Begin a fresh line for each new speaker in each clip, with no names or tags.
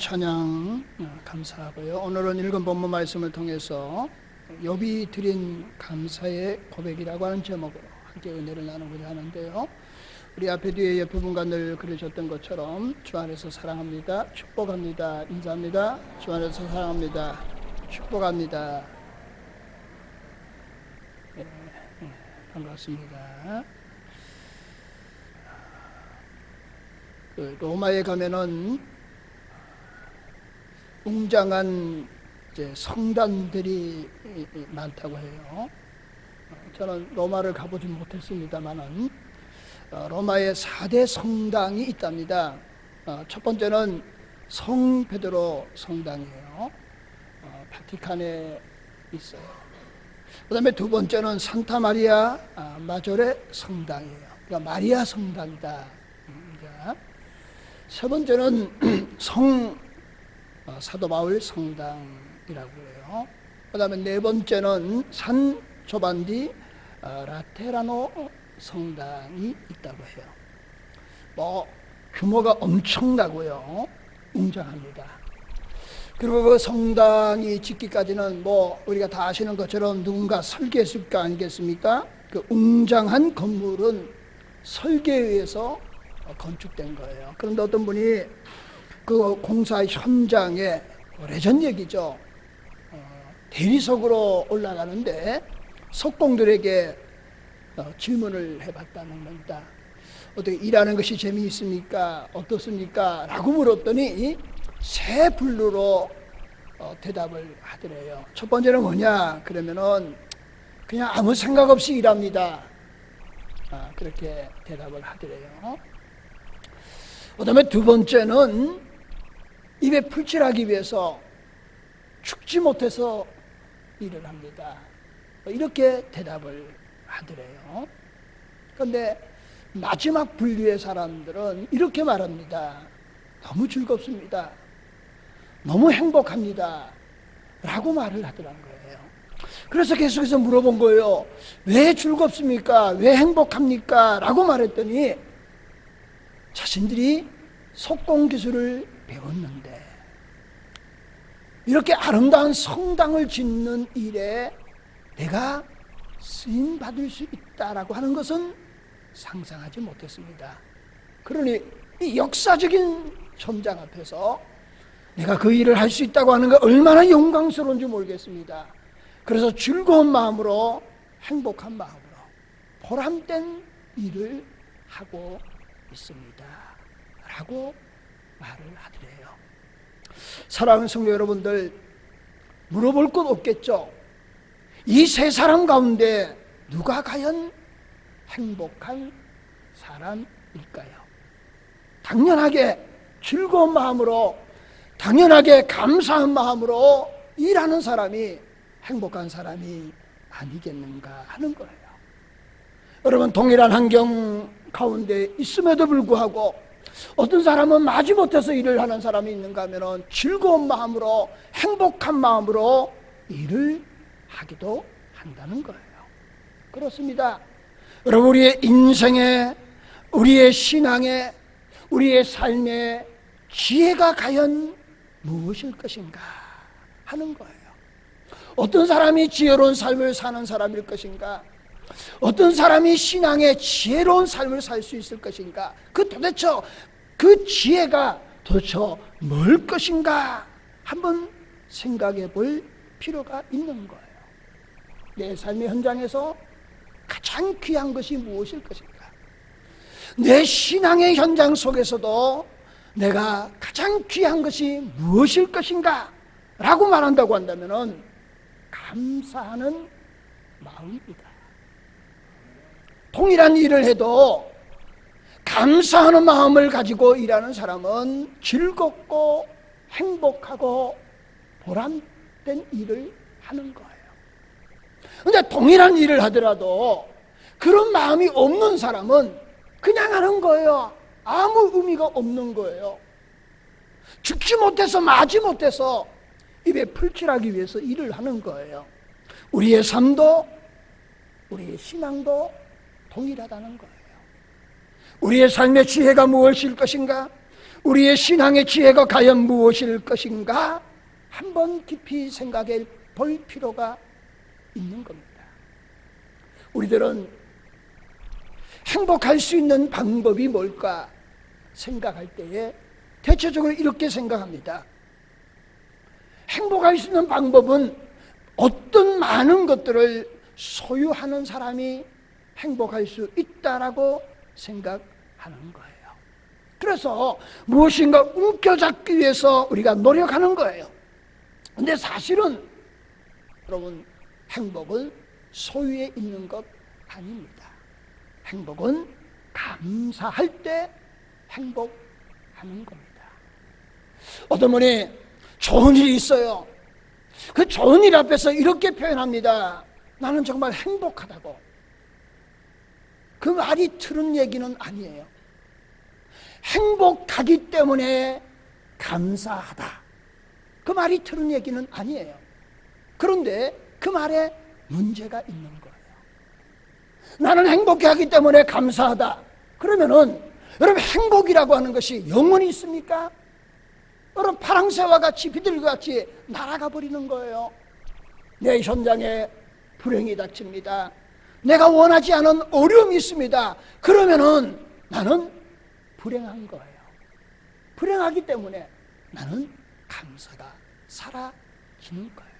찬양 감사하고요. 오늘은 읽은 본문 말씀을 통해서 욥이 드린 감사의 고백이라고 하는 제목으로 함께 은혜를 나누고자 하는데요. 우리 앞에 뒤에 옆에 분과 늘 그러셨던 것처럼 주 안에서 사랑합니다, 축복합니다, 인사합니다. 주 안에서 사랑합니다, 축복합니다. 반갑습니다. 로마에 가면은 웅장한 성당들이 많다고 해요. 저는 로마를 가보지 못했습니다만은 로마에 4대 성당이 있답니다. 첫 번째는 성 베드로 성당이에요. 바티칸에 있어요. 그 다음에 두 번째는 산타 마리아 마조레 성당이에요. 그러니까 마리아 성당이다. 세 번째는 사도 바울 성당이라고 해요. 그 다음에 네 번째는 산 조반디 라테라노 성당이 있다고 해요. 규모가 엄청나고요, 웅장합니다. 그리고 그 성당이 짓기까지는 우리가 다 아시는 것처럼 누군가 설계했을 거 아니겠습니까? 그 웅장한 건물은 설계에 의해서 건축된 거예요. 그런데 어떤 분이 그 공사 현장에 오래전 얘기죠. 대리석으로 올라가는데 석공들에게 질문을 해봤다는 겁니다. 어떻게 일하는 것이 재미있습니까? 어떻습니까? 라고 물었더니 세 분류로 대답을 하더래요. 첫 번째는 뭐냐? 그러면은 그냥 아무 생각 없이 일합니다. 그렇게 대답을 하더래요. 그 다음에 두 번째는 입에 풀칠하기 위해서 죽지 못해서 일을 합니다. 이렇게 대답을 하더래요. 그런데 마지막 분류의 사람들은 이렇게 말합니다. 너무 즐겁습니다, 너무 행복합니다 라고 말을 하더란 거예요. 그래서 계속해서 물어본 거예요. 왜 즐겁습니까? 왜 행복합니까? 라고 말했더니 자신들이 석공기술을 배웠는데 이렇게 아름다운 성당을 짓는 일에 내가 쓰임받을 수 있다라고 하는 것은 상상하지 못했습니다. 그러니 이 역사적인 현장 앞에서 내가 그 일을 할 수 있다고 하는 게 얼마나 영광스러운지 모르겠습니다. 그래서 즐거운 마음으로, 행복한 마음으로 보람된 일을 하고 있습니다 라고 말을 하더래요. 사랑하는 성도 여러분들, 물어볼 것 없겠죠? 이 세 사람 가운데 누가 과연 행복한 사람일까요? 당연하게 즐거운 마음으로, 당연하게 감사한 마음으로 일하는 사람이 행복한 사람이 아니겠는가 하는 거예요. 여러분, 동일한 환경 가운데 있음에도 불구하고 어떤 사람은 마지못해서 일을 하는 사람이 있는가 하면 즐거운 마음으로, 행복한 마음으로 일을 하기도 한다는 거예요. 그렇습니다. 여러분, 우리의 인생에, 우리의 신앙에, 우리의 삶에 지혜가 과연 무엇일 것인가 하는 거예요. 어떤 사람이 지혜로운 삶을 사는 사람일 것인가? 어떤 사람이 신앙의 지혜로운 삶을 살 수 있을 것인가? 도대체 그 지혜가 도대체 뭘 것인가? 한번 생각해 볼 필요가 있는 거예요. 내 삶의 현장에서 가장 귀한 것이 무엇일 것인가? 내 신앙의 현장 속에서도 내가 가장 귀한 것이 무엇일 것인가? 라고 말한다고 한다면 감사하는 마음입니다. 동일한 일을 해도 감사하는 마음을 가지고 일하는 사람은 즐겁고 행복하고 보람된 일을 하는 거예요. 그런데 동일한 일을 하더라도 그런 마음이 없는 사람은 그냥 하는 거예요. 아무 의미가 없는 거예요. 죽지 못해서 마지 못해서 입에 풀칠하기 위해서 일을 하는 거예요. 우리의 삶도, 우리의 신앙도 동일하다는 거예요. 우리의 삶의 지혜가 무엇일 것인가? 우리의 신앙의 지혜가 과연 무엇일 것인가 한번 깊이 생각해 볼 필요가 있는 겁니다. 우리들은 행복할 수 있는 방법이 뭘까 생각할 때에 대체적으로 이렇게 생각합니다. 행복할 수 있는 방법은 어떤 많은 것들을 소유하는 사람이 행복할 수 있다라고 생각하는 거예요. 그래서 무엇인가 움켜잡기 위해서 우리가 노력하는 거예요. 근데 사실은 여러분, 행복은 소유에 있는 것 아닙니다. 행복은 감사할 때 행복하는 겁니다. 어떤 분이 좋은 일이 있어요. 그 좋은 일 앞에서 이렇게 표현합니다. 나는 정말 행복하다고. 그 말이 틀은 얘기는 아니에요. 행복하기 때문에 감사하다. 그 말이 틀은 얘기는 아니에요. 그런데 그 말에 문제가 있는 거예요. 나는 행복하기 때문에 감사하다. 그러면은 여러분, 행복이라고 하는 것이 영원히 있습니까? 여러분, 파랑새와 같이 비둘기같이 날아가 버리는 거예요. 내 현장에 불행이 닥칩니다. 내가 원하지 않은 어려움이 있습니다. 그러면은 나는 불행한 거예요. 불행하기 때문에 나는 감사가 사라지는 거예요.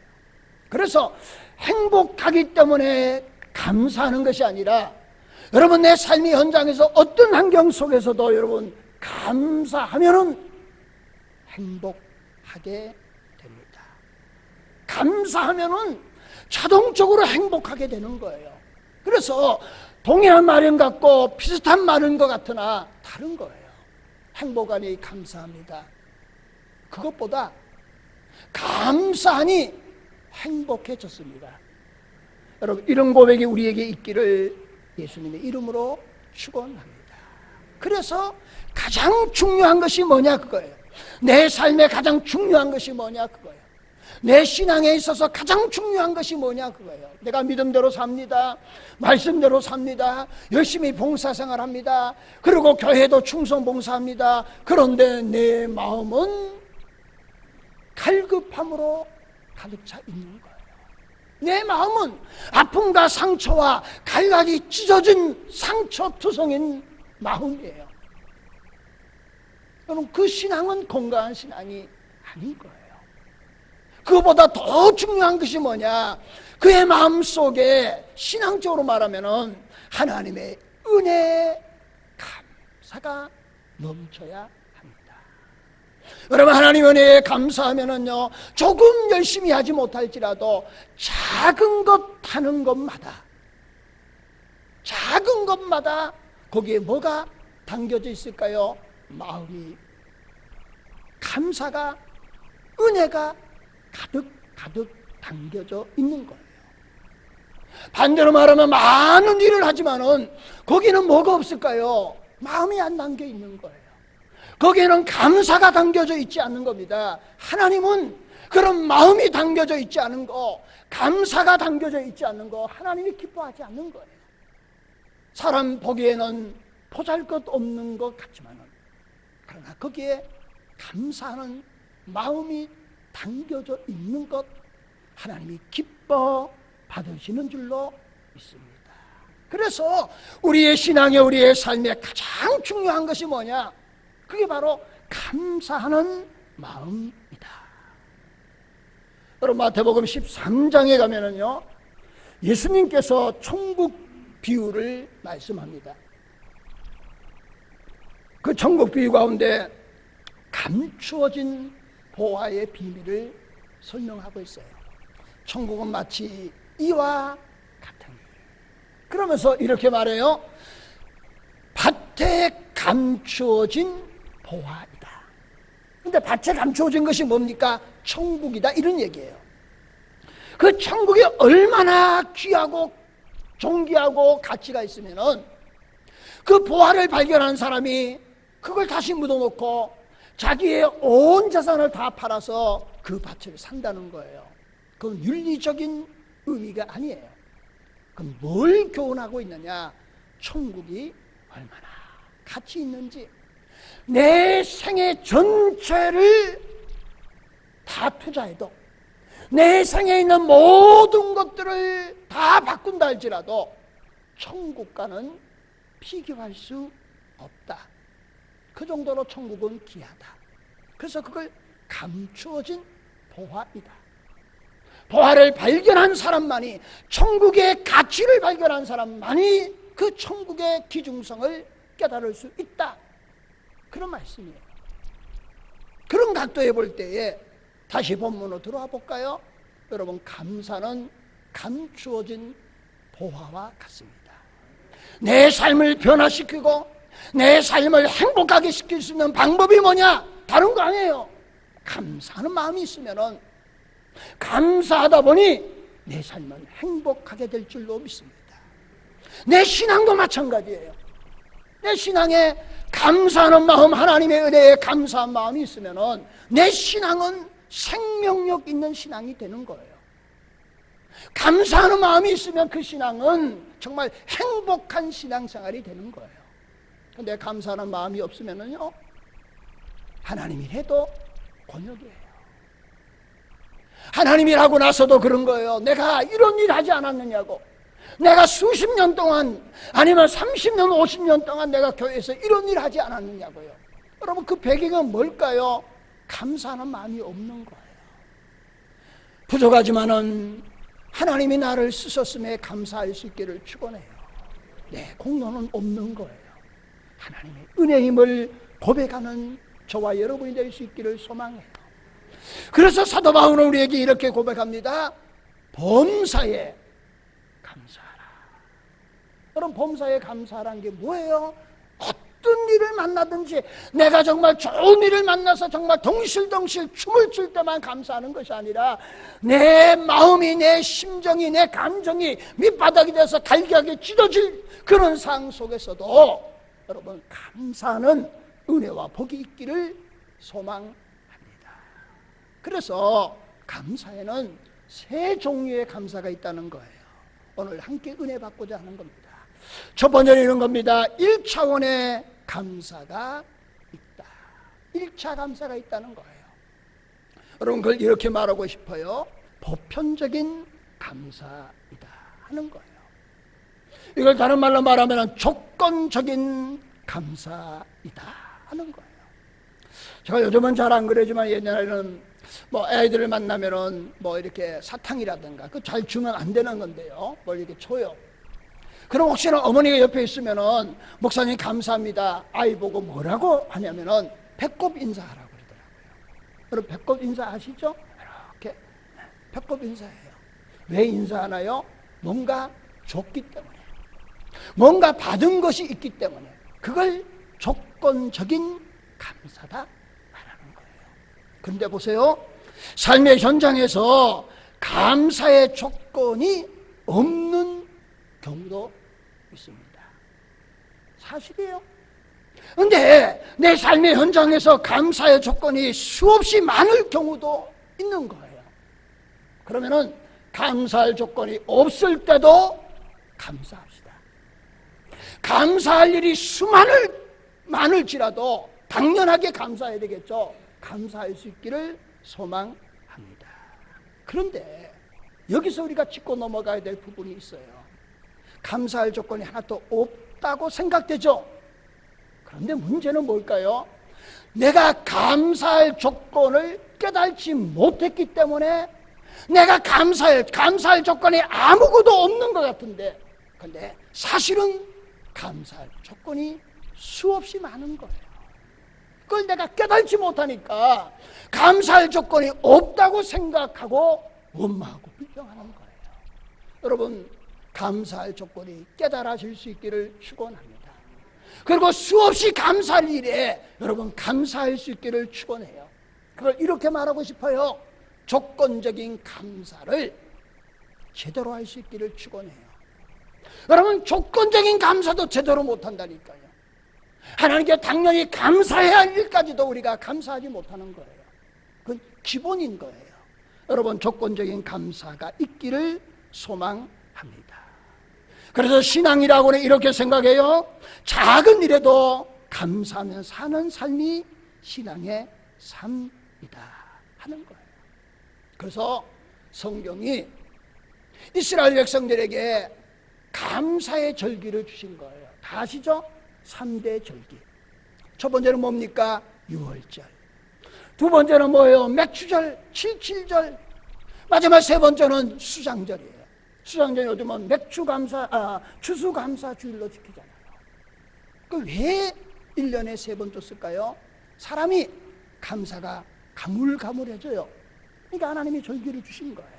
그래서 행복하기 때문에 감사하는 것이 아니라 여러분, 내 삶의 현장에서 어떤 환경 속에서도 여러분 감사하면은 행복하게 됩니다. 감사하면은 자동적으로 행복하게 되는 거예요. 그래서 동일한 말인 것 같고 비슷한 말인 것 같으나 다른 거예요. 행복하니 감사합니다. 그것보다 감사하니 행복해졌습니다. 여러분, 이런 고백이 우리에게 있기를 예수님의 이름으로 축원합니다. 그래서 가장 중요한 것이 뭐냐 그거예요. 내 삶에 가장 중요한 것이 뭐냐 그거예요. 내 신앙에 있어서 가장 중요한 것이 뭐냐 그거예요. 내가 믿음대로 삽니다. 말씀대로 삽니다. 열심히 봉사생활합니다. 그리고 교회도 충성봉사합니다. 그런데 내 마음은 갈급함으로 가득 차 있는 거예요. 내 마음은 아픔과 상처와 갈갈이 찢어진 상처투성인 마음이에요. 여러분, 그 신앙은 건강한 신앙이 아닌 거예요. 그거보다 더 중요한 것이 뭐냐? 그의 마음속에 신앙적으로 말하면은 하나님의 은혜에 감사가 넘쳐야 합니다. 여러분, 하나님 은혜에 감사하면은요, 조금 열심히 하지 못할지라도 작은 것 하는 것마다 거기에 뭐가 담겨져 있을까요? 마음이 감사가, 은혜가 가득 담겨져 있는 거예요. 반대로 말하면 많은 일을 하지만은 거기는 뭐가 없을까요? 마음이 안 담겨 있는 거예요. 거기에는 감사가 담겨져 있지 않는 겁니다. 하나님은 그런 마음이 담겨져 있지 않은 거, 감사가 담겨져 있지 않는 거 하나님이 기뻐하지 않는 거예요. 사람 보기에는 보잘것없는 것 같지만은, 그러나 거기에 감사하는 마음이 담겨져 있는 것 하나님이 기뻐 받으시는 줄로 믿습니다. 그래서 우리의 신앙에, 우리의 삶에 가장 중요한 것이 뭐냐? 그게 바로 감사하는 마음이다. 여러분, 마태복음 13장에 가면은요, 예수님께서 천국 비유를 말씀합니다. 그 천국 비유 가운데 감추어진 보화의 비밀을 설명하고 있어요. 천국은 마치 이와 같으니. 그러면서 이렇게 말해요. 밭에 감추어진 보화이다. 근데 밭에 감추어진 것이 뭡니까? 천국이다, 이런 얘기예요. 그 천국이 얼마나 귀하고 존귀하고 가치가 있으면은 그 보화를 발견한 사람이 그걸 다시 묻어놓고 자기의 온 자산을 다 팔아서 그 밭을 산다는 거예요. 그건 윤리적인 의미가 아니에요. 그럼 뭘 교훈하고 있느냐? 천국이 얼마나 가치 있는지, 내 생애 전체를 다 투자해도, 내 생에 있는 모든 것들을 다 바꾼다 할지라도 천국과는 비교할 수 없다. 그 정도로 천국은 귀하다. 그래서 그걸 감추어진 보화이다. 보화를 발견한 사람만이, 천국의 가치를 발견한 사람만이 그 천국의 기중성을 깨달을 수 있다. 그런 말씀이에요. 그런 각도에 볼 때에 다시 본문으로 들어와 볼까요? 여러분, 감사는 감추어진 보화와 같습니다. 내 삶을 변화시키고 내 삶을 행복하게 시킬 수 있는 방법이 뭐냐? 다른 거 아니에요. 감사하는 마음이 있으면은, 감사하다 보니 내 삶은 행복하게 될 줄로 믿습니다. 내 신앙도 마찬가지예요. 내 신앙에 감사하는 마음, 하나님의 은혜에 감사한 마음이 있으면은 내 신앙은 생명력 있는 신앙이 되는 거예요. 감사하는 마음이 있으면 그 신앙은 정말 행복한 신앙생활이 되는 거예요. 근데 감사하는 마음이 없으면은요, 하나님이 해도 곤욕이에요. 하나님이라고 나서도 그런 거예요. 내가 이런 일 하지 않았느냐고. 내가 수십 년 동안, 아니면 30년, 50년 동안 내가 교회에서 이런 일 하지 않았느냐고요. 여러분, 그 배경은 뭘까요? 감사하는 마음이 없는 거예요. 부족하지만은 하나님이 나를 쓰셨음에 감사할 수 있기를 축원해요. 내 공로는 없는 거예요. 하나님의 은혜의 힘을 고백하는 저와 여러분이 될 수 있기를 소망해요. 그래서 사도 바울은 우리에게 이렇게 고백합니다. 범사에 감사하라. 여러분, 범사에 감사하라는 게 뭐예요? 어떤 일을 만나든지 내가 정말 좋은 일을 만나서 정말 덩실덩실 춤을 출 때만 감사하는 것이 아니라, 내 마음이, 내 심정이, 내 감정이 밑바닥이 돼서 갈기하게 찢어질 그런 상황 속에서도 여러분, 감사하는 은혜와 복이 있기를 소망합니다. 그래서 감사에는 세 종류의 감사가 있다는 거예요. 오늘 함께 은혜 받고자 하는 겁니다. 첫 번째는 이런 겁니다. 1차원의 감사가 있다. 1차 감사가 있다는 거예요. 여러분, 그걸 이렇게 말하고 싶어요. 보편적인 감사이다 하는 거예요. 이걸 다른 말로 말하면 조건적인 감사이다 하는 거예요. 제가 요즘은 잘 안 그러지만 옛날에는 뭐 애들을 만나면은 뭐 이렇게 사탕이라든가 그 잘 주면 안 되는 건데요, 뭘 이렇게 줘요. 그럼 혹시나 어머니가 옆에 있으면은 목사님 감사합니다, 아이 보고 뭐라고 하냐면은 배꼽 인사하라고 그러더라고요. 여러분, 배꼽 인사 아시죠? 이렇게 배꼽 인사해요. 왜 인사하나요? 뭔가 줬기 때문에, 뭔가 받은 것이 있기 때문에. 그걸 조건적인 감사다 말하는 거예요. 그런데 보세요, 삶의 현장에서 감사의 조건이 없는 경우도 있습니다. 사실이에요. 그런데 내 삶의 현장에서 감사의 조건이 수없이 많을 경우도 있는 거예요. 그러면은 감사할 조건이 없을 때도 감사합시다. 감사할 일이 많을지라도 당연하게 감사해야 되겠죠. 감사할 수 있기를 소망합니다. 그런데 여기서 우리가 짚고 넘어가야 될 부분이 있어요. 감사할 조건이 하나도 없다고 생각되죠. 그런데 문제는 뭘까요? 내가 감사할 조건을 깨달지 못했기 때문에 내가 감사할 조건이 아무것도 없는 것 같은데, 그런데 사실은 감사할 조건이 수없이 많은 거예요. 그걸 내가 깨달지 못하니까 감사할 조건이 없다고 생각하고 원망하고 불평하는 거예요. 여러분, 감사할 조건이 깨달아질 수 있기를 축원합니다. 그리고 수없이 감사할 일에 여러분 감사할 수 있기를 축원해요. 그걸 이렇게 말하고 싶어요. 조건적인 감사를 제대로 할 수 있기를 축원해요. 여러분, 조건적인 감사도 제대로 못한다니까요. 하나님께 당연히 감사해야 할 일까지도 우리가 감사하지 못하는 거예요. 그건 기본인 거예요. 여러분, 조건적인 감사가 있기를 소망합니다. 그래서 신앙이라고는 이렇게 생각해요. 작은 일에도 감사하며 사는 삶이 신앙의 삶이다 하는 거예요. 그래서 성경이 이스라엘 백성들에게 감사의 절기를 주신 거예요. 다 아시죠? 3대 절기. 첫 번째는 뭡니까? 유월절. 두 번째는 뭐예요? 맥추절, 칠칠절. 마지막 세 번째는 수장절이에요. 수장절이 요즘은 추수감사 주일로 지키잖아요. 그 왜 1년에 3번 줬을까요? 사람이 감사가 가물가물해져요. 그러니까 하나님이 절기를 주신 거예요.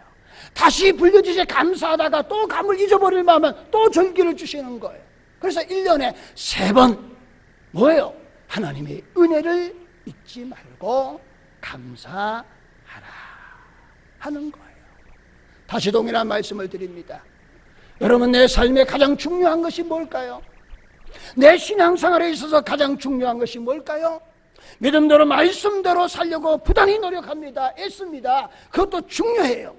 다시 불려주시 감사하다가 또 감을 잊어버릴 마음은 또 절기를 주시는 거예요. 그래서 1년에 3번 뭐예요? 하나님의 은혜를 잊지 말고 감사하라 하는 거예요. 다시 동일한 말씀을 드립니다. 여러분, 내 삶에 가장 중요한 것이 뭘까요? 내 신앙생활에 있어서 가장 중요한 것이 뭘까요? 믿음대로 말씀대로 살려고 부단히 노력합니다. 애씁니다. 그것도 중요해요.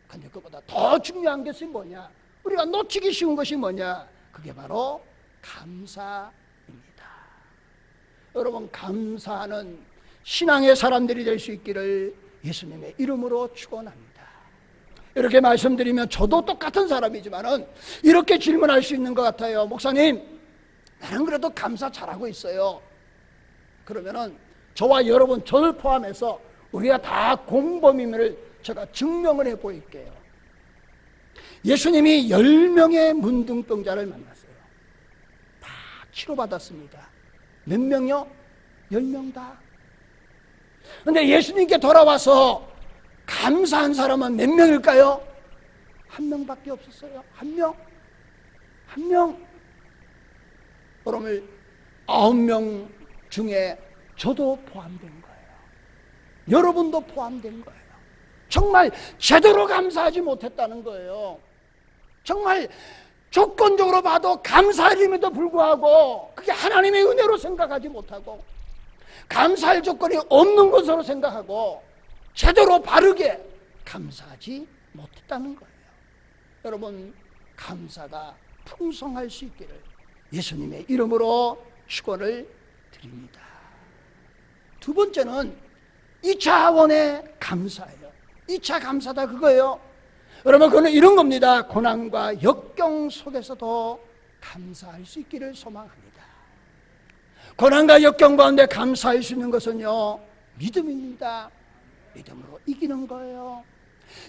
근데 그보다 더 중요한 것이 뭐냐? 우리가 놓치기 쉬운 것이 뭐냐? 그게 바로 감사입니다. 여러분, 감사하는 신앙의 사람들이 될 수 있기를 예수님의 이름으로 축원합니다. 이렇게 말씀드리면 저도 똑같은 사람이지만은 이렇게 질문할 수 있는 것 같아요. 목사님, 나는 그래도 감사 잘하고 있어요. 그러면은 저와 여러분, 저를 포함해서 우리가 다 공범임을 제가 증명을 해 보일게요. 예수님이 10명의 문둥병자를 만났어요. 다 치료받았습니다. 몇 명요? 10명 다. 근데 예수님께 돌아와서 감사한 사람은 몇 명일까요? 1명밖에 없었어요. 1명? 1명? 그러면 9명 중에 저도 포함된 거예요. 여러분도 포함된 거예요. 정말 제대로 감사하지 못했다는 거예요. 정말 조건적으로 봐도 감사할 힘에도 불구하고 그게 하나님의 은혜로 생각하지 못하고 감사할 조건이 없는 것으로 생각하고 제대로 바르게 감사하지 못했다는 거예요. 여러분, 감사가 풍성할 수 있기를 예수님의 이름으로 축원을 드립니다. 두 번째는 2차원의 감사예요. 2차 감사다 그거예요. 여러분, 그거는 이런 겁니다. 고난과 역경 속에서도 감사할 수 있기를 소망합니다. 고난과 역경 가운데 감사할 수 있는 것은요, 믿음입니다. 믿음으로 이기는 거예요.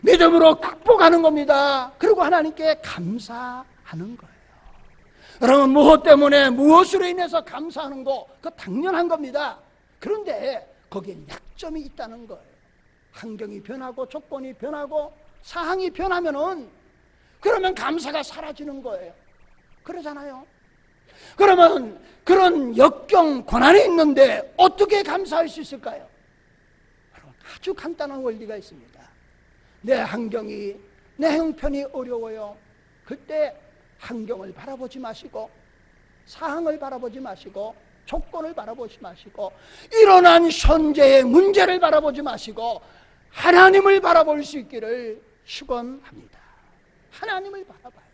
믿음으로 극복하는 겁니다. 그리고 하나님께 감사하는 거예요. 여러분, 무엇 때문에 무엇으로 인해서 감사하는 거, 그거 당연한 겁니다. 그런데 거기에 약점이 있다는 거예요. 환경이 변하고 조건이 변하고 상황이 변하면은 그러면 감사가 사라지는 거예요. 그러잖아요. 그러면 그런 역경, 고난이 있는데 어떻게 감사할 수 있을까요? 아주 간단한 원리가 있습니다. 내 환경이, 내 형편이 어려워요. 그때 환경을 바라보지 마시고 상황을 바라보지 마시고 조건을 바라보지 마시고 일어난 현재의 문제를 바라보지 마시고 하나님을 바라볼 수 있기를 축원합니다. 하나님을 바라봐야 돼요.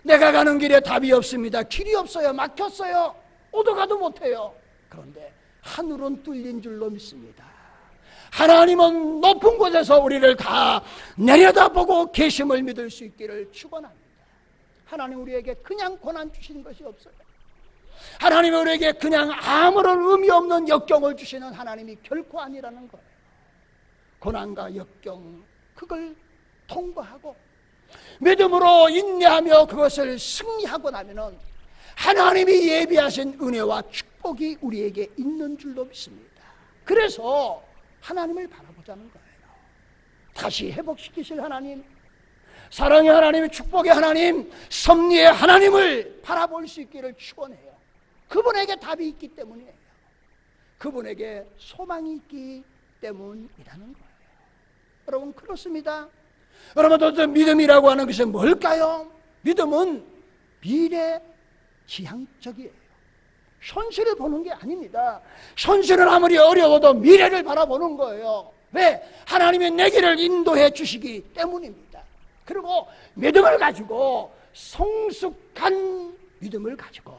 내가 가는 길에 답이 없습니다. 길이 없어요. 막혔어요. 오도 가도 못해요. 그런데 하늘은 뚫린 줄로 믿습니다. 하나님은 높은 곳에서 우리를 다 내려다보고 계심을 믿을 수 있기를 축원합니다. 하나님 우리에게 그냥 고난 주시는 것이 없어요. 하나님은 우리에게 그냥 아무런 의미 없는 역경을 주시는 하나님이 결코 아니라는 거예요. 고난과 역경, 그걸 통과하고 믿음으로 인내하며 그것을 승리하고 나면은 하나님이 예비하신 은혜와 축복이 우리에게 있는 줄로 믿습니다. 그래서 하나님을 바라보자는 거예요. 다시 회복시키실 하나님, 사랑의 하나님, 축복의 하나님, 섭리의 하나님을 바라볼 수 있기를 축원해요. 그분에게 답이 있기 때문이에요. 그분에게 소망이 있기 때문이라는 거예요. 여러분, 그렇습니다. 여러분, 믿음이라고 하는 것은 뭘까요? 믿음은 미래지향적이에요. 현실을 보는 게 아닙니다. 현실은 아무리 어려워도 미래를 바라보는 거예요. 왜? 하나님이 내 길을 인도해 주시기 때문입니다. 그리고 믿음을 가지고 성숙한 믿음을 가지고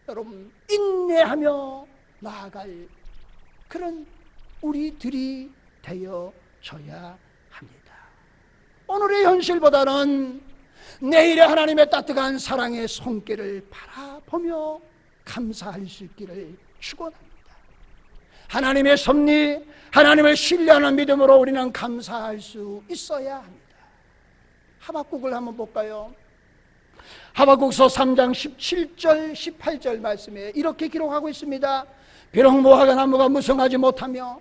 여러분 인내하며 나아갈 그런 우리들이 되어져야 합니다. 오늘의 현실보다는 내일의 하나님의 따뜻한 사랑의 손길을 바라보며 감사할 수 있기를 축원합니다. 하나님의 섭리, 하나님을 신뢰하는 믿음으로 우리는 감사할 수 있어야 합니다. 하박국을 한번 볼까요? 하박국서 3장 17절 18절 말씀에 이렇게 기록하고 있습니다. 비록 무화과 나무가 무성하지 못하며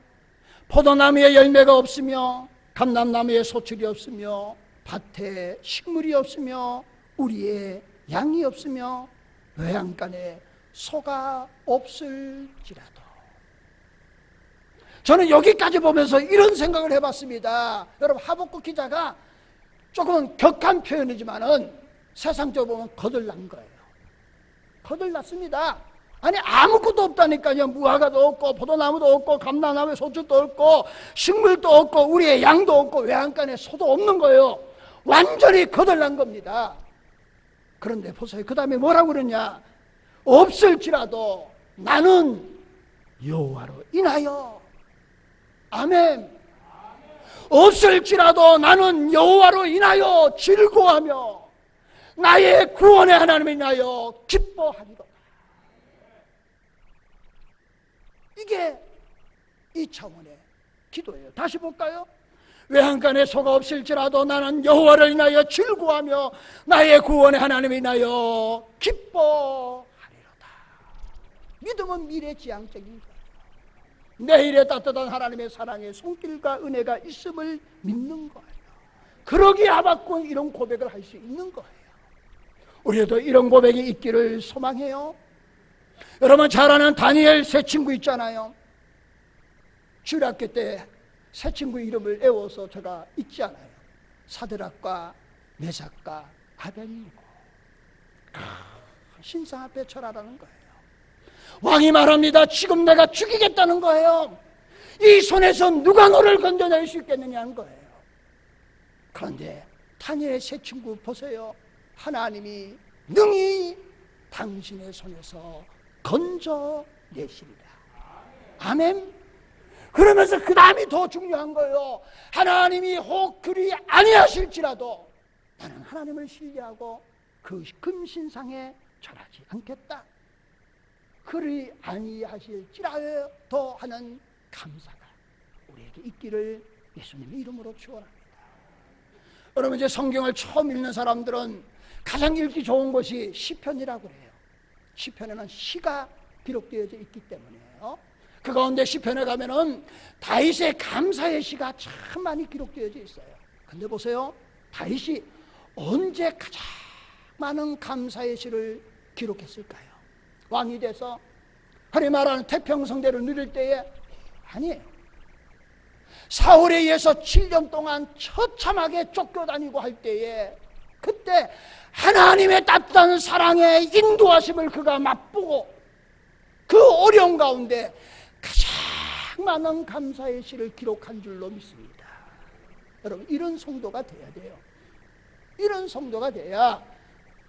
포도나무에 열매가 없으며 감람나무에 소출이 없으며 밭에 식물이 없으며 우리의 양이 없으며 외양간에 소가 없을지라도, 저는 여기까지 보면서 이런 생각을 해봤습니다. 여러분, 하박국 기자가 조금 격한 표현이지만은 세상적으로 보면 거들난 거예요. 거들났습니다. 아니 아무것도 없다니까요. 무화과도 없고 포도나무도 없고 감람나무에 소출도 없고 식물도 없고 우리의 양도 없고 외양간에 소도 없는 거예요. 완전히 거들난 겁니다. 그런데 보세요. 그 다음에 뭐라고 그러냐? 없을지라도 나는 여호와로 인하여, 아멘. 없을지라도 나는 여호와로 인하여 즐거워하며 나의 구원의 하나님을 인하여 기뻐하리로다. 이게 이 차원의 기도예요. 다시 볼까요? 외양간에 소가 없을지라도 나는 여호와를 인하여 즐거워하며 나의 구원의 하나님을 인하여 기뻐하리로다. 믿음은 미래지향적인 거예요. 내일의 따뜻한 하나님의 사랑의 손길과 은혜가 있음을 믿는 거예요. 그러기에 하박국은 이런 고백을 할 수 있는 거예요. 우리도 이런 고백이 있기를 소망해요. 여러분 잘 아는 다니엘 세 친구 있잖아요. 주일학교 때 세 친구 이름을 외워서 제가 잊지 않아요. 사드락과 메삭과 아벨니고. 신상 앞에 절하라는 거예요. 왕이 말합니다. 지금 내가 죽이겠다는 거예요. 이 손에서 누가 너를 건져낼 수 있겠느냐는 거예요. 그런데 다니엘의 세 친구 보세요. 하나님이 능히 당신의 손에서 건져내시리라. 아멘. 그러면서 그 다음이 더 중요한 거예요. 하나님이 혹 그리 아니하실지라도 나는 하나님을 신뢰하고 그 금신상에 절하지 않겠다. 그리 아니하실지라도 하는 감사가 우리에게 있기를 예수님의 이름으로 축원합니다. 여러분 이제 성경을 처음 읽는 사람들은 가장 읽기 좋은 것이 시편이라고 해요. 시편에는 시가 기록되어져 있기 때문이에요. 그 가운데 시편에 가면은 다윗의 감사의 시가 참 많이 기록되어져 있어요. 근데 보세요. 다윗이 언제 가장 많은 감사의 시를 기록했을까요? 왕이 돼서 흔히 말하는 태평성대를 누릴 때에 아니에요. 사울에 의해서 7년 동안 처참하게 쫓겨다니고 할 때에 그때 하나님의 따뜻한 사랑의 인도하심을 그가 맛보고 그 어려운 가운데 가장 많은 감사의 시를 기록한 줄로 믿습니다. 여러분 이런 성도가 돼야 돼요. 이런 성도가 돼야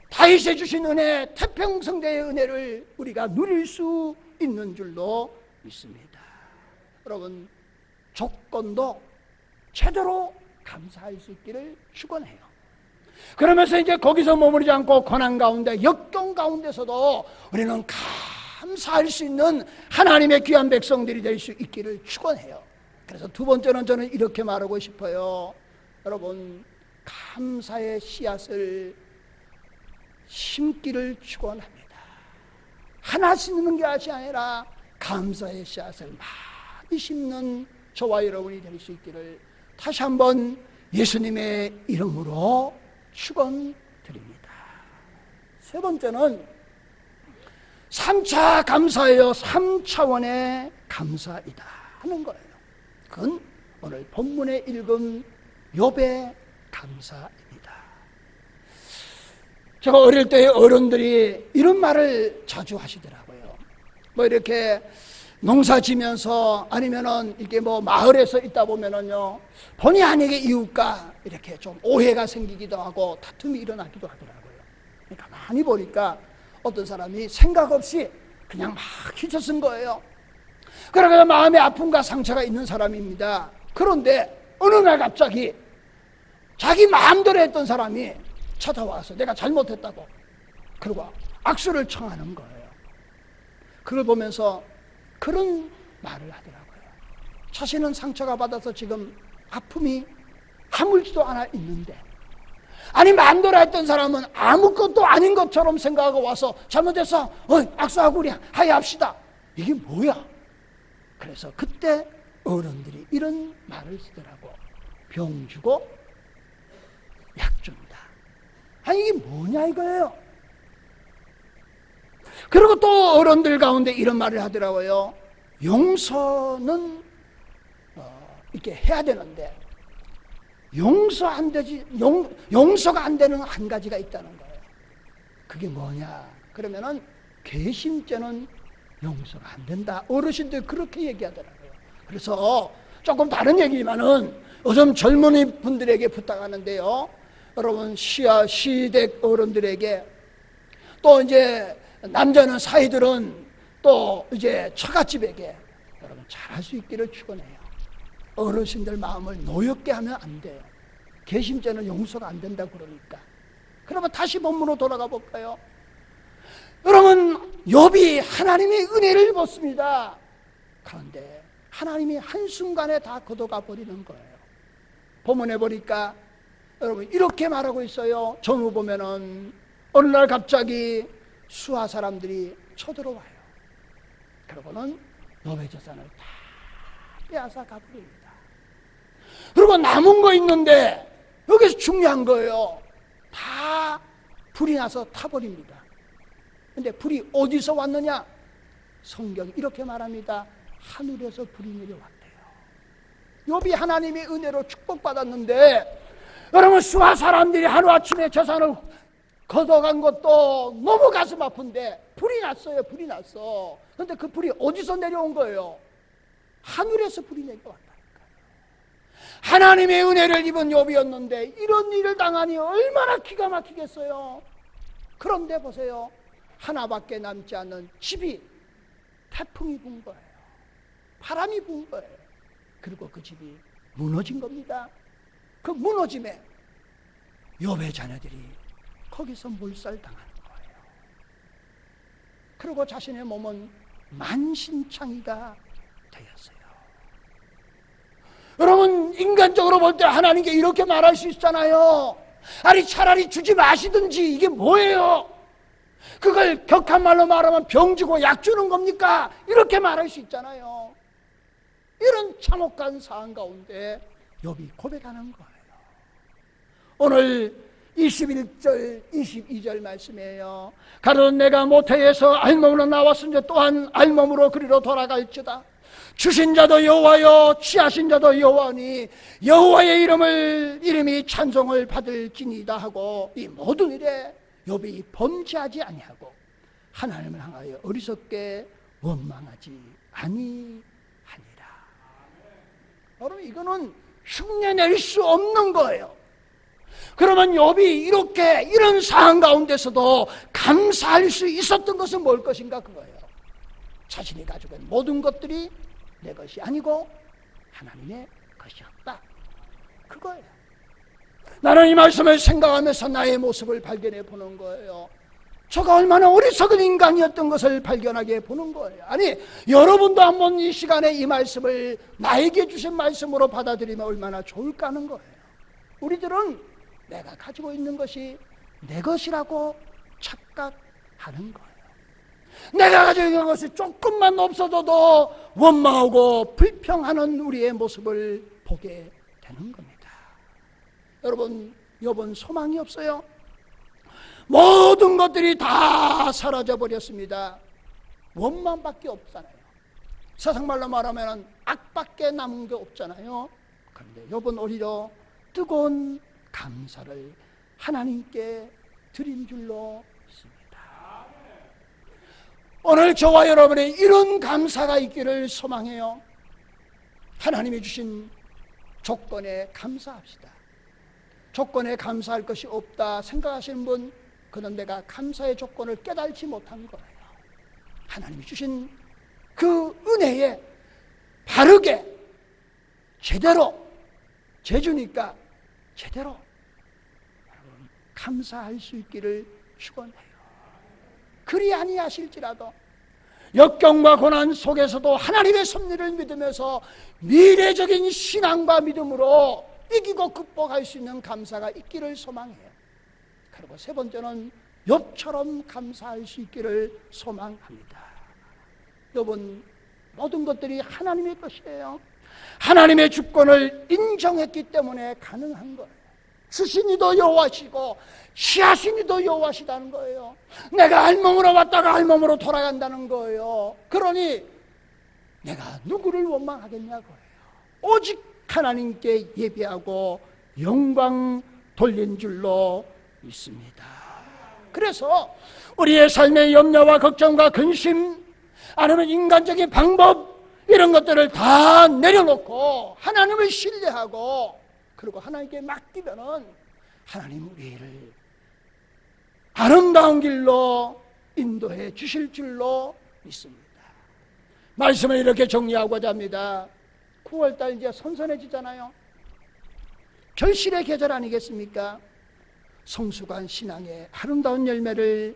다윗이 주신 은혜, 태평성대의 은혜를 우리가 누릴 수 있는 줄로 믿습니다. 여러분 조건도 제대로 감사할 수 있기를 축원해요. 그러면서 이제 거기서 머무르지 않고 고난 가운데 역경 가운데서도 우리는 감사할 수 있는 하나님의 귀한 백성들이 될 수 있기를 축원해요. 그래서 두 번째는 저는 이렇게 말하고 싶어요. 여러분 감사의 씨앗을 심기를 축원합니다. 하나 심는 것이 아니라 감사의 씨앗을 많이 심는 저와 여러분이 될 수 있기를 다시 한번 예수님의 이름으로 축원드립니다. 세 번째는 3차 감사예요. 3차원의 감사이다 하는 거예요. 그건 오늘 본문에 읽은 욥의 감사입니다. 제가 어릴 때 어른들이 이런 말을 자주 하시더라고요. 뭐 이렇게 농사 지면서 아니면은 이게 뭐 마을에서 있다 보면은요, 본의 아니게 이웃과 이렇게 좀 오해가 생기기도 하고 다툼이 일어나기도 하더라고요. 그러니까 많이 보니까 어떤 사람이 생각 없이 그냥 막 기쳐 쓴 거예요. 그러니까 마음의 아픔과 상처가 있는 사람입니다. 그런데 어느 날 갑자기 자기 마음대로 했던 사람이 찾아와서 내가 잘못했다고 그리고 악수를 청하는 거예요. 그걸 보면서 그런 말을 하더라고요. 자신은 상처가 받아서 지금 아픔이 아물지도 않아 있는데, 아니 마음대로 했던 사람은 아무것도 아닌 것처럼 생각하고 와서 잘못해서 악수하고 우리 화해합시다. 이게 뭐야? 그래서 그때 어른들이 이런 말을 쓰더라고. 병 주고 약 준다. 아니 이게 뭐냐 이거예요. 그리고 또 어른들 가운데 이런 말을 하더라고요. 용서는 이렇게 해야 되는데 용서가 안 되는 한 가지가 있다는 거예요. 그게 뭐냐? 그러면은 괘씸죄는 용서가 안 된다. 어르신들 그렇게 얘기하더라고요. 그래서 조금 다른 얘기지만은 요즘 젊은이 분들에게 부탁하는데요. 여러분 시댁 어른들에게 또 이제 남자는 사위들은 또 이제 처갓집에게 여러분 잘할 수 있기를 축원해요. 어르신들 마음을 노엽게 하면 안 돼요. 괘씸죄는 용서가 안 된다고 그러니까. 그러면 다시 본문으로 돌아가 볼까요? 여러분 욥이 하나님의 은혜를 입었습니다. 그런데 하나님이 한순간에 다 걷어가 버리는 거예요. 본문에 보니까 여러분 이렇게 말하고 있어요. 전후 보면은 어느 날 갑자기 수하 사람들이 쳐들어와요. 그러고는 욥의 재산을 다 빼앗아 가버립니다. 그리고 남은 거 있는데 여기서 중요한 거예요. 다 불이 나서 타버립니다. 근데 불이 어디서 왔느냐? 성경이 이렇게 말합니다. 하늘에서 불이 내려왔대요. 욥이 하나님의 은혜로 축복받았는데 여러분 수하 사람들이 하루아침에 재산을 걷어간 것도 너무 가슴 아픈데 불이 났어요. 불이 났어. 그런데 그 불이 어디서 내려온 거예요? 하늘에서 불이 내려왔다니까요. 하나님의 은혜를 입은 욥이었는데 이런 일을 당하니 얼마나 기가 막히겠어요. 그런데 보세요. 하나밖에 남지 않는 집이 태풍이 분 거예요. 바람이 분 거예요. 그리고 그 집이 무너진 겁니다. 그 무너짐에 욥의 자녀들이 거기서 몰살당하는 거예요. 그리고 자신의 몸은 만신창이가 되었어요. 여러분 인간적으로 볼 때 하나님께 이렇게 말할 수 있잖아요. 아니 차라리 주지 마시든지. 이게 뭐예요? 그걸 격한 말로 말하면 병 주고 약 주는 겁니까? 이렇게 말할 수 있잖아요. 이런 참혹한 상황 가운데 욥이 고백하는 거예요. 오늘 21절 22절 말씀이에요. 가로는 내가 모태에서 알몸으로 나왔으니 또한 알몸으로 그리로 돌아갈지다. 주신 자도 여호와요 취하신 자도 여호와니 여호와의 이름이 찬송을 받을지니이다 하고 이 모든 일에 욥이 범죄하지 아니하고 하나님을 향하여 어리석게 원망하지 아니하니라. 여러분 이거는 흉내낼 수 없는 거예요. 그러면 욥이 이렇게 이런 상황 가운데서도 감사할 수 있었던 것은 뭘 것인가? 그거예요. 자신이 가지고 있는 모든 것들이 내 것이 아니고 하나님의 것이었다. 그거예요. 나는 이 말씀을 생각하면서 나의 모습을 발견해 보는 거예요. 저가 얼마나 어리석은 인간이었던 것을 발견하게 보는 거예요. 아니 여러분도 한번 이 시간에 이 말씀을 나에게 주신 말씀으로 받아들이면 얼마나 좋을까 하는 거예요. 우리들은 내가 가지고 있는 것이 내 것이라고 착각하는 거예요. 내가 가지고 있는 것이 조금만 없어져도 원망하고 불평하는 우리의 모습을 보게 되는 겁니다. 여러분 욥은 소망이 없어요. 모든 것들이 다 사라져버렸습니다. 원망밖에 없잖아요. 세상말로 말하면 악밖에 남은 게 없잖아요. 그런데 욥은 오히려 뜨거운 감사를 하나님께 드린 줄로 믿습니다. 오늘 저와 여러분의 이런 감사가 있기를 소망해요. 하나님이 주신 조건에 감사합시다. 조건에 감사할 것이 없다 생각하시는 분 그는 내가 감사의 조건을 깨달지 못한 거예요. 하나님이 주신 그 은혜에 바르게 제대로 제주니까 제대로 감사할 수 있기를 축원해요. 그리 아니하실지라도 역경과 고난 속에서도 하나님의 섭리를 믿으면서 미래적인 신앙과 믿음으로 이기고 극복할 수 있는 감사가 있기를 소망해요. 그리고 세 번째는 욥처럼 감사할 수 있기를 소망합니다. 욥은 모든 것들이 하나님의 것이에요. 하나님의 주권을 인정했기 때문에 가능한 거예요. 주신이도 여호와시고 시하신이도 여호와시다는 거예요. 내가 알몸으로 왔다가 알몸으로 돌아간다는 거예요. 그러니 내가 누구를 원망하겠냐고요. 오직 하나님께 예배하고 영광 돌린 줄로 믿습니다. 그래서 우리의 삶의 염려와 걱정과 근심, 아니면 인간적인 방법, 이런 것들을 다 내려놓고 하나님을 신뢰하고 그리고 하나님께 맡기면은 하나님 우리를 아름다운 길로 인도해 주실 줄로 믿습니다. 말씀을 이렇게 정리하고자 합니다. 9월달 이제 선선해지잖아요. 결실의 계절 아니겠습니까? 성숙한 신앙의 아름다운 열매를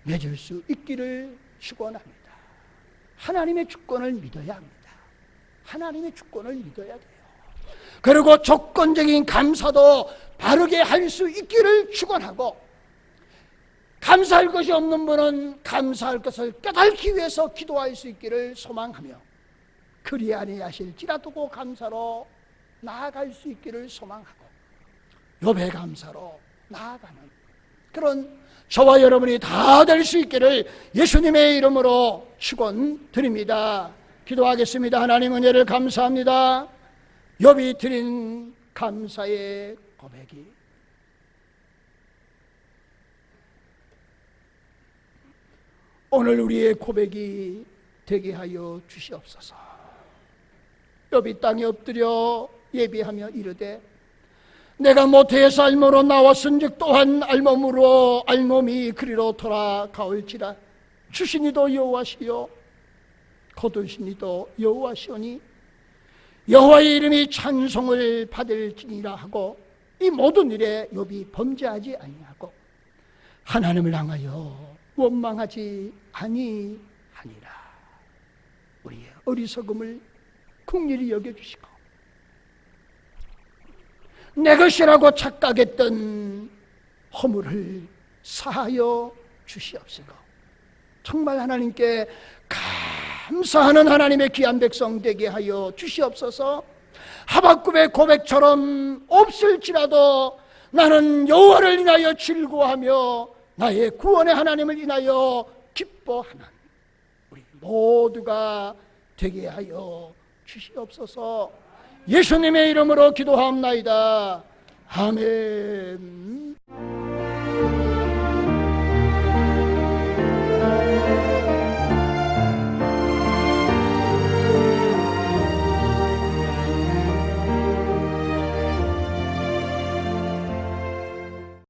맺을 수 있기를 축원합니다. 하나님의 주권을 믿어야 합니다. 하나님의 주권을 믿어야 돼요. 그리고 조건적인 감사도 바르게 할 수 있기를 축원하고, 감사할 것이 없는 분은 감사할 것을 깨닫기 위해서 기도할 수 있기를 소망하며, 그리 아니하실지라도 감사로 나아갈 수 있기를 소망하고, 욥의 감사로 나아가는 그런 저와 여러분이 다 될 수 있기를 예수님의 이름으로 축원드립니다. 기도하겠습니다. 하나님 은혜를 감사합니다. 욥이 드린 감사의 고백이 오늘 우리의 고백이 되게 하여 주시옵소서. 욥이 땅에 엎드려 예비하며 이르되, 내가 모태에서 알몸으로 나왔은즉 또한 알몸이 그리로 돌아가올지라. 주시니도 여호와시요 거두시니도 여호와시오니 여호와의 이름이 찬송을 받을지니라 하고, 이 모든 일에 욥이 범죄하지 아니하고 하나님을 향하여 원망하지 아니하니라. 우리의 어리석음을 긍휼히 여겨주시고 내 것이라고 착각했던 허물을 사하여 주시옵시고, 정말 하나님께 감사하는 하나님의 귀한 백성 되게 하여 주시옵소서. 하박국의 고백처럼 없을지라도 나는 여호와를 인하여 즐거워하며 나의 구원의 하나님을 인하여 기뻐하는 우리 모두가 되게 하여 주시옵소서. 예수님의 이름으로 기도하옵나이다. 아멘.